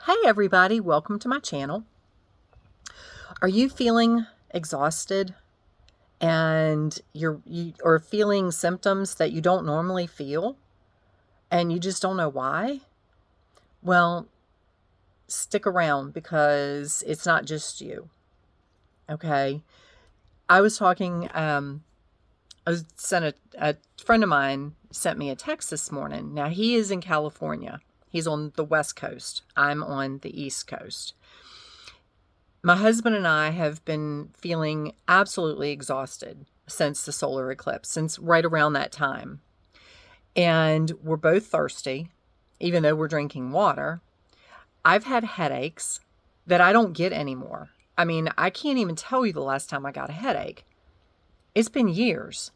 Hey everybody, welcome to my channel. Are you feeling exhausted and you are feeling symptoms that you don't normally feel and you just don't know why? Well, stick around because it's not just you. Okay. I was talking, a friend of mine sent me a text this morning. Now he is in California. He's on the West Coast. I'm on the East Coast. My husband and I have been feeling absolutely exhausted since the solar eclipse, since right around that time. And we're both thirsty, even though we're drinking water. I've had headaches that I don't get anymore. I mean, I can't even tell you the last time I got a headache. It's been years.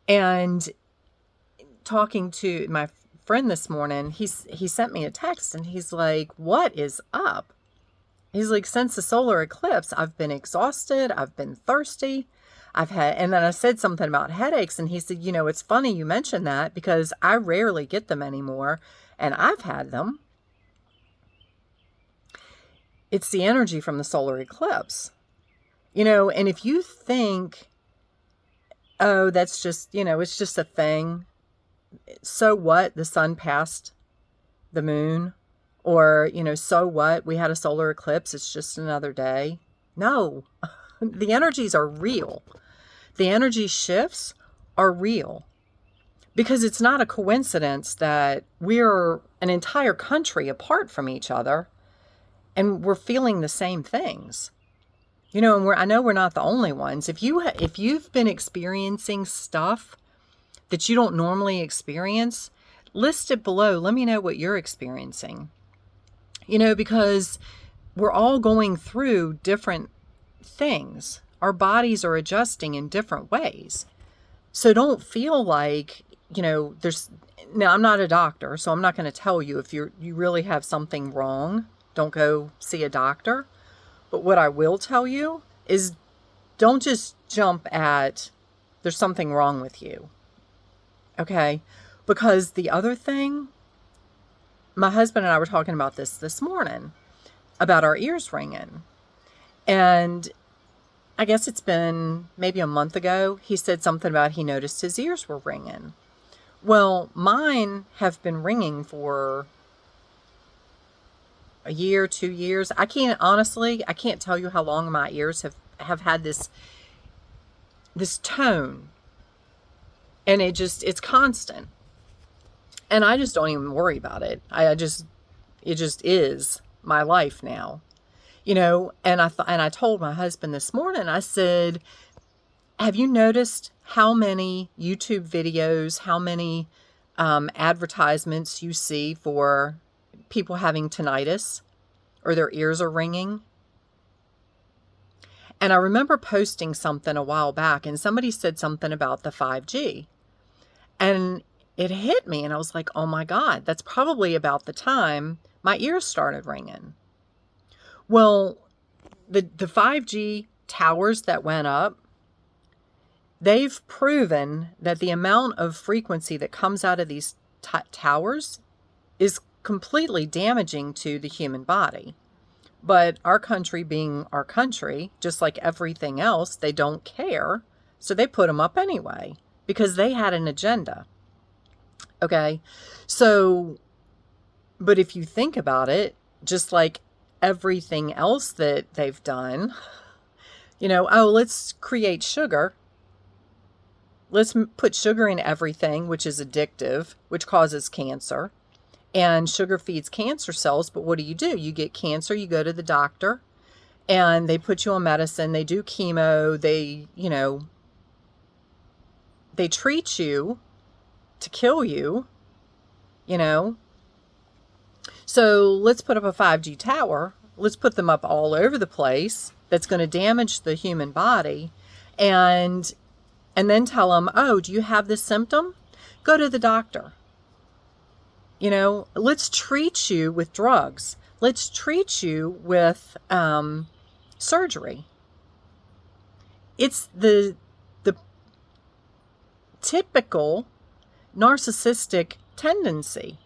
And talking to my friend this morning, he sent me a text and he's like, "What is up?" He's like, "Since the solar eclipse, I've been exhausted. I've been thirsty. And then I said something about headaches. And he said, it's funny you mentioned that because I rarely get them anymore. And I've had them. It's the energy from the solar eclipse. And if you think, oh, that's just, it's just a thing. So what? The sun passed the moon. Or, so what? We had a solar eclipse. It's just another day. No, the energies are real. The energy shifts are real. Because it's not a coincidence that we're an entire country apart from each other and we're feeling the same things. And I know we're not the only ones. If you've been experiencing stuff that you don't normally experience, list it below. Let me know what you're experiencing. Because we're all going through different things. Our bodies are adjusting in different ways. So don't feel like, now I'm not a doctor, so I'm not going to tell you if you really have something wrong, don't go see a doctor. But what I will tell you is don't just jump at there's something wrong with you. Okay? Because the other thing, my husband and I were talking about this morning, about our ears ringing. And I guess it's been maybe a month ago, he said something about he noticed his ears were ringing. Well, mine have been ringing for a year, 2 years. I can't tell you how long my ears have had this tone. And it's constant. And I just don't even worry about it. It just is my life now, and I told my husband this morning, I said, have you noticed how many YouTube videos, how many advertisements you see for people having tinnitus or their ears are ringing? And I remember posting something a while back and somebody said something about the 5G. And it hit me and I was like, oh my God, that's probably about the time my ears started ringing. Well, the 5G towers that went up, they've proven that the amount of frequency that comes out of these towers is completely damaging to the human body. But our country being our country, just like everything else, they don't care. So they put them up anyway because they had an agenda. Okay, so, but if you think about it, just like everything else that they've done, let's create sugar. Let's put sugar in everything, which is addictive, which causes cancer. And sugar feeds cancer cells, but what do? You get cancer, you go to the doctor, and they put you on medicine, they do chemo, they treat you to kill you, So let's put up a 5G tower. Let's put them up all over the place. That's going to damage the human body. And then tell them, oh, do you have this symptom? Go to the doctor. Let's treat you with drugs. Let's treat you with surgery. It's the typical narcissistic tendency.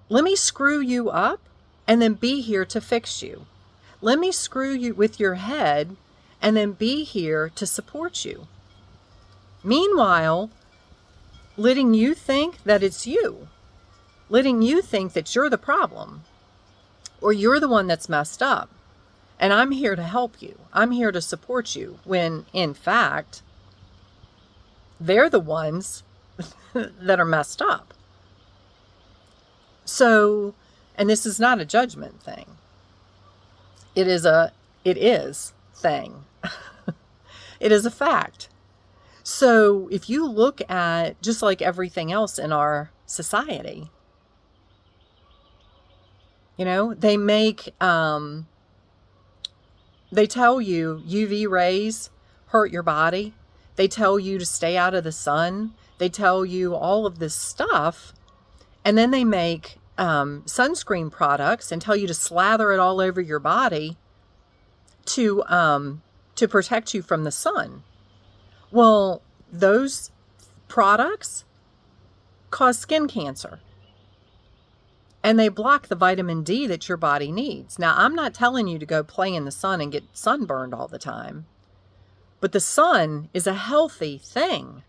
Let me screw you up and then be here to fix you. Let me screw you with your head and then be here to support you. Meanwhile, letting you think that it's you, letting you think that you're the problem or you're the one that's messed up. And I'm here to help you. I'm here to support you, when in fact, they're the ones that are messed up. So, and this is not a judgment thing. It is thing. It is a fact. So if you look at just like everything else in our society, you know, they tell you UV rays hurt your body. They tell you to stay out of the sun. They tell you all of this stuff. And then they make sunscreen products and tell you to slather it all over your body to protect you from the sun. Well, those products cause skin cancer. And they block the vitamin D that your body needs. Now, I'm not telling you to go play in the sun and get sunburned all the time. But the sun is a healthy thing.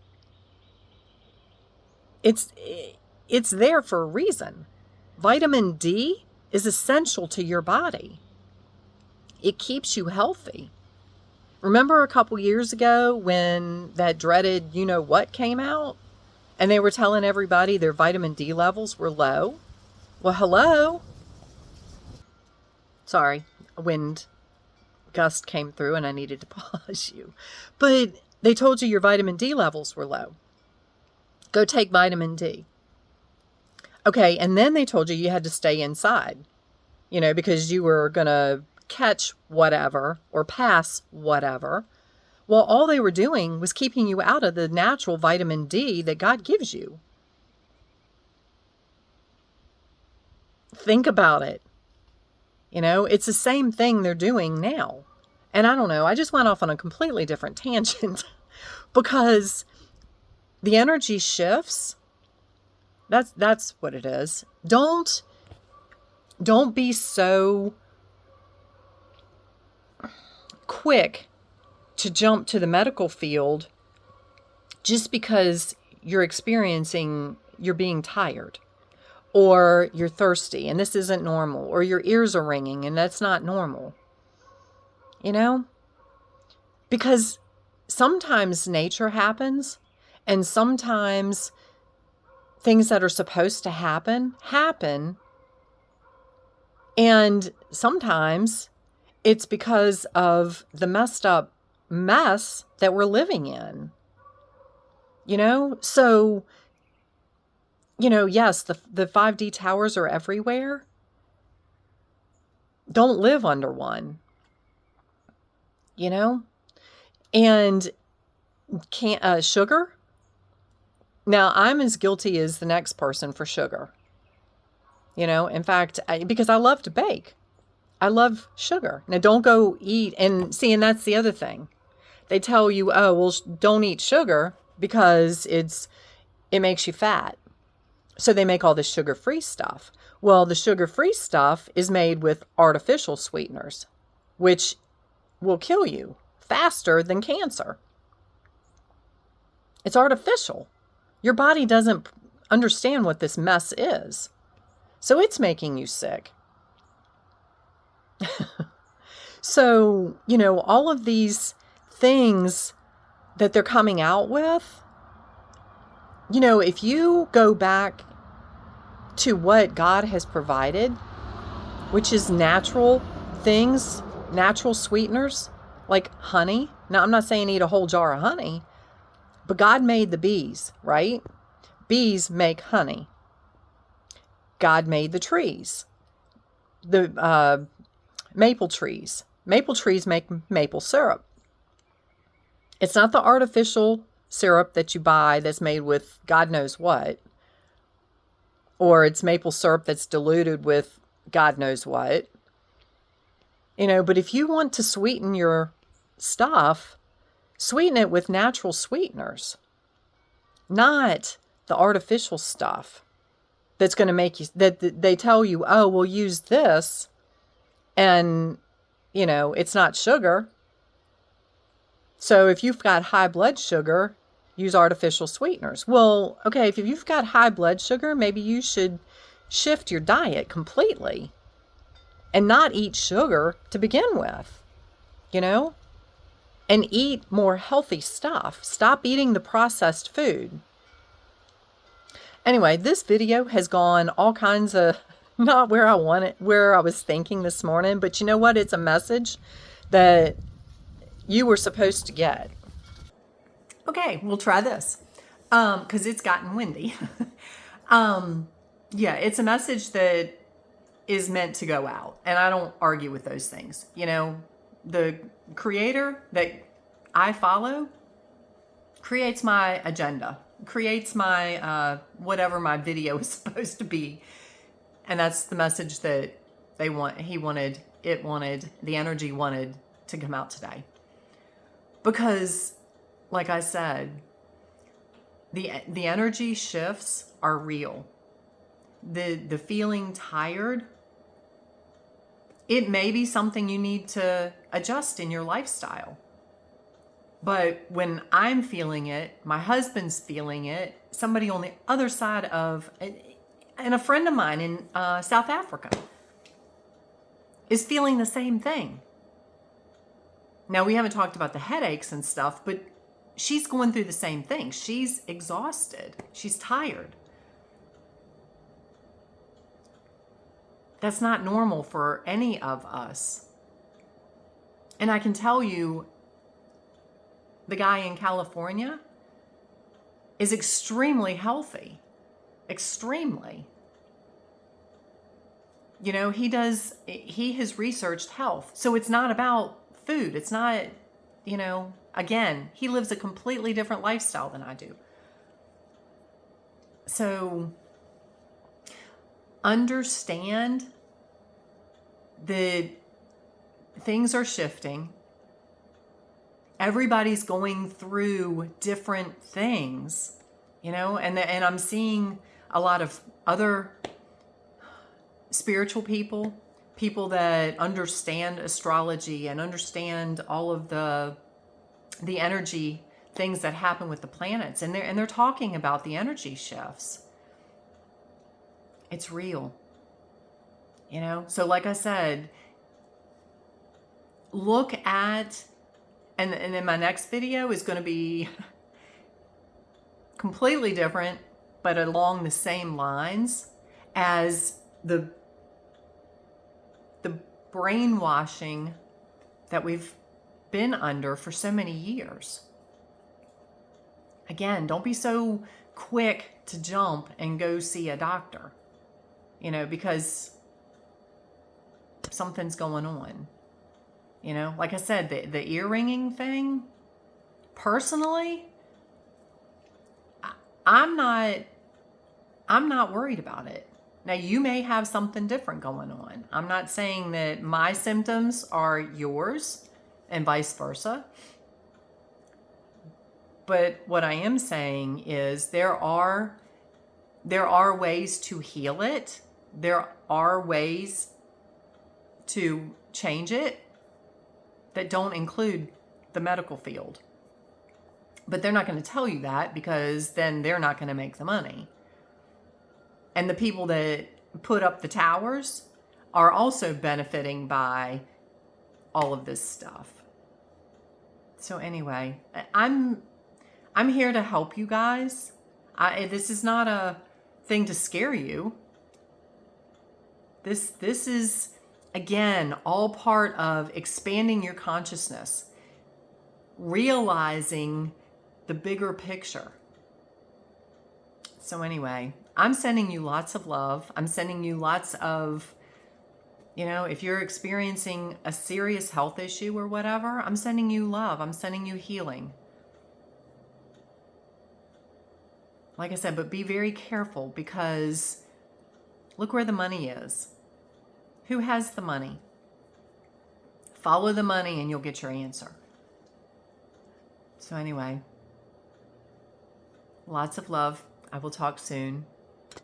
It's there for a reason. Vitamin D is essential to your body. It keeps you healthy. Remember a couple years ago when that dreaded you-know-what came out? And they were telling everybody their vitamin D levels were low? Well, hello. Sorry, a wind gust came through and I needed to pause you. But they told you your vitamin D levels were low. Go take vitamin D. Okay, and then they told you had to stay inside, because you were going to catch whatever or pass whatever. Well, all they were doing was keeping you out of the natural vitamin D that God gives you. Think about it. It's the same thing they're doing now. And I don't know, I just went off on a completely different tangent because the energy shifts. That's what it is. Don't be so quick to jump to the medical field just because you're being tired. Or you're thirsty and this isn't normal. Or your ears are ringing and that's not normal. Because sometimes nature happens and sometimes things that are supposed to happen. And sometimes it's because of the messed up mess that we're living in. So... yes, the 5D towers are everywhere. Don't live under one. And sugar. Now, I'm as guilty as the next person for sugar. In fact, because I love to bake. I love sugar. Now, don't go eat and that's the other thing. They tell you, oh, well, don't eat sugar because it makes you fat. So they make all this sugar-free stuff. Well, the sugar-free stuff is made with artificial sweeteners, which will kill you faster than cancer. It's artificial. Your body doesn't understand what this mess is. So it's making you sick. So, all of these things that they're coming out with, if you go back to what God has provided, which is natural things, natural sweeteners, like honey. Now, I'm not saying eat a whole jar of honey, but God made the bees, right? Bees make honey. God made the trees, the maple trees. Maple trees make maple syrup. It's not the artificial syrup that you buy that's made with God knows what, or it's maple syrup that's diluted with God knows what. But if you want to sweeten your stuff, sweeten it with natural sweeteners, not the artificial stuff. that's going to make you, that they tell you, oh, we'll use this, and, you know, it's not sugar. So if you've got high blood sugar, use artificial sweeteners. Well, okay, if you've got high blood sugar, maybe you should shift your diet completely and not eat sugar to begin with, you know, and eat more healthy stuff. Stop eating the processed food. Anyway, this video has gone all kinds of not where I wanted, where I was thinking this morning, but you know what? It's a message that you were supposed to get. Okay, we'll try this because it's gotten windy. Yeah, it's a message that is meant to go out, and I don't argue with those things. You know, the creator that I follow creates my agenda, creates my whatever my video is supposed to be, and that's the message that they want. He wanted, it wanted, the energy wanted to come out today. Because, like I said, the energy shifts are real. The feeling tired, it may be something you need to adjust in your lifestyle. But when I'm feeling it, my husband's feeling it, somebody on the other side of, and a friend of mine in South Africa is feeling the same thing. Now, we haven't talked about the headaches and stuff, but she's going through the same thing. She's exhausted. She's tired. That's not normal for any of us. And I can tell you, the guy in California is extremely healthy. Extremely. You know, he has researched health. So it's not about food. It's not, you know, again, he lives a completely different lifestyle than I do. So understand that things are shifting. Everybody's going through different things, you know, and I'm seeing a lot of other spiritual people that understand astrology and understand all of the energy things that happen with the planets, and they're talking about the energy shifts. It's real, you know. So like I said, look at, and then my next video is going to be completely different, but along the same lines as the brainwashing that we've been under for so many years. Again, don't be so quick to jump and go see a doctor, you know, because something's going on. You know, like I said, the ear ringing thing, personally, I'm not worried about it. Now, you may have something different going on. I'm not saying that my symptoms are yours and vice versa. But what I am saying is there are ways to heal it. There are ways to change it that don't include the medical field. But they're not going to tell you that, because then they're not going to make the money. And the people that put up the towers are also benefiting by all of this stuff. So anyway, I'm here to help you guys. This is not a thing to scare you. This is, again, all part of expanding your consciousness, realizing the bigger picture. So anyway, I'm sending you lots of love. I'm sending you lots of, you know, if you're experiencing a serious health issue or whatever, I'm sending you love. I'm sending you healing. Like I said, but be very careful, because look where the money is. Who has the money? Follow the money and you'll get your answer. So anyway, lots of love. I will talk soon.